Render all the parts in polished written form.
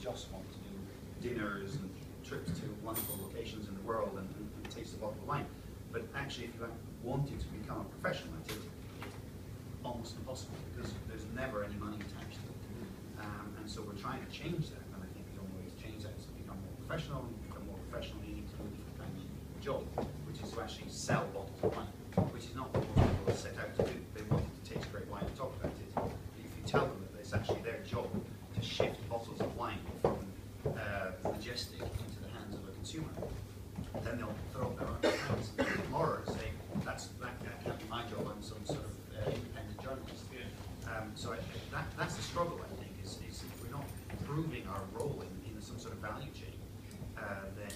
just want to do dinners and trips to wonderful locations in the world and taste a bottle of wine. But actually, if you wanted to become a professional at it, it's almost impossible because there's never any money attached to it. And so we're trying to change that, and I think the only way to change that is to become more professional. And to become more professional, you need to do a different kind of job, which is to actually sell bottles of wine, which is not what most people set out to do. They want it to taste great wine and talk about it. If you tell them that it's actually their job to shift bottles of wine from majestic into the hands of a consumer, then they'll throw up their own hands tomorrow and say, that can't be my job, I'm some sort of independent journalist. Yeah. So that's the struggle, I think, is if we're not improving our role in some sort of value chain, then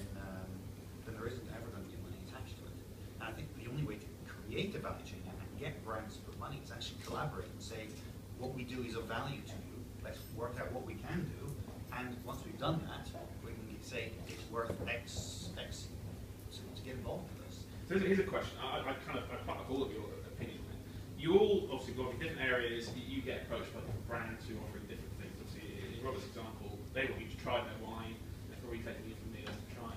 there isn't ever going to be money attached to it. And I think the only way to create a value chain and get brands to put money is actually collaborate and say, what we do is of value to you, let's work out what we can do, and once we've done that, we can say it's worth X to get involved with us. So here's a question. I part of all of your opinion. You all obviously go in different areas. You get approached by different brands who are offering different things. Obviously, in Robert's example, they want you to try their wine. They're probably taking you from me to try.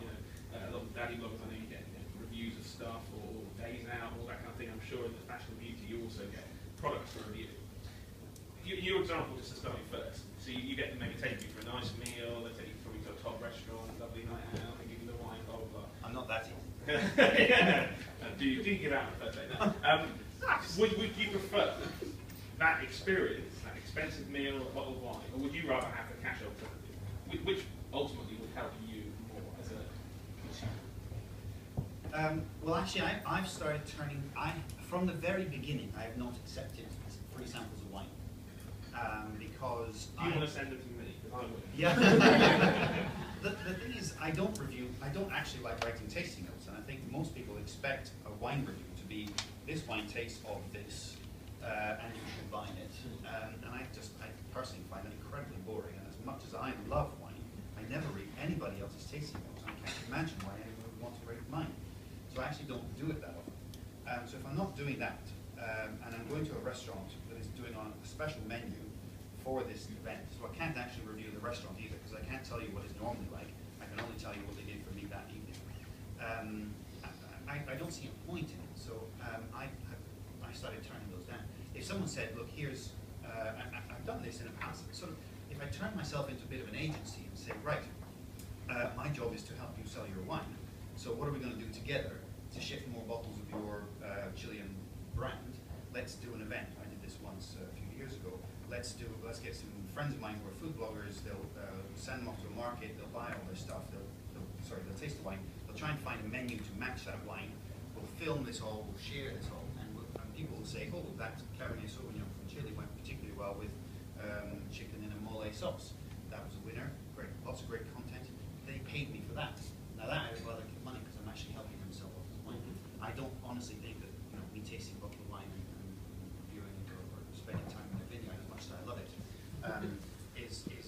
A lot of daddy bloggers, I know you get reviews of stuff or days out, all that kind of thing. I'm sure in the fashion and beauty, you also get products to review. Your example, just to start with first. So you get them maybe taking you for a nice meal. They take you probably to a top restaurant, lovely night out, they give you the wine, blah blah blah. I'm not that easy. Yeah. Do you get out on the first day? Would you prefer that experience, that expensive meal, a bottle of wine, or would you rather have the cash alternative? Which ultimately would help you more as a consumer? Well, actually, I've started turning. From the very beginning, I have not accepted free samples of wine because do you want to send them to me? Because I would. Yeah. The thing is, I don't actually like writing tasting notes, and I think most people expect a wine review to be this wine tastes of this, and you should buy it. And I personally find that incredibly boring. And as much as I love wine, I never read anybody else's tasting notes. I can't imagine why anyone would want to read mine. So I actually don't do it that often. So if I'm not doing that, and I'm going to a restaurant that is doing on a special menu for this event, so I can't actually review the restaurant either, because I can't tell you what it's normally like. I can only tell you what they did for me that evening. I don't see a point in it, so I started turning those down. If someone said, look, here's, I've done this in the past, sort of, if I turn myself into a bit of an agency and say, right, my job is to help you sell your wine, so what are we going to do together to shift more bottles of your Chilean brand? Let's do an event. I did this once a few years ago. Let's get some friends of mine who are food bloggers. They'll send them off to a market. They'll buy all their stuff. They'll taste the wine. They'll try and find a menu to match that wine. We'll film this all. We'll share this all, and people will say, "Oh, that Cabernet Sauvignon from Chile went particularly well with chicken in a mole sauce. That was a winner. Great, lots of great content. They paid me for that. Now that I would rather give money because I'm actually helping them sell bottles of wine. I don't honestly think that me tasting a bottle of wine and reviewing it or spending time in a vineyard, as much as I love it, is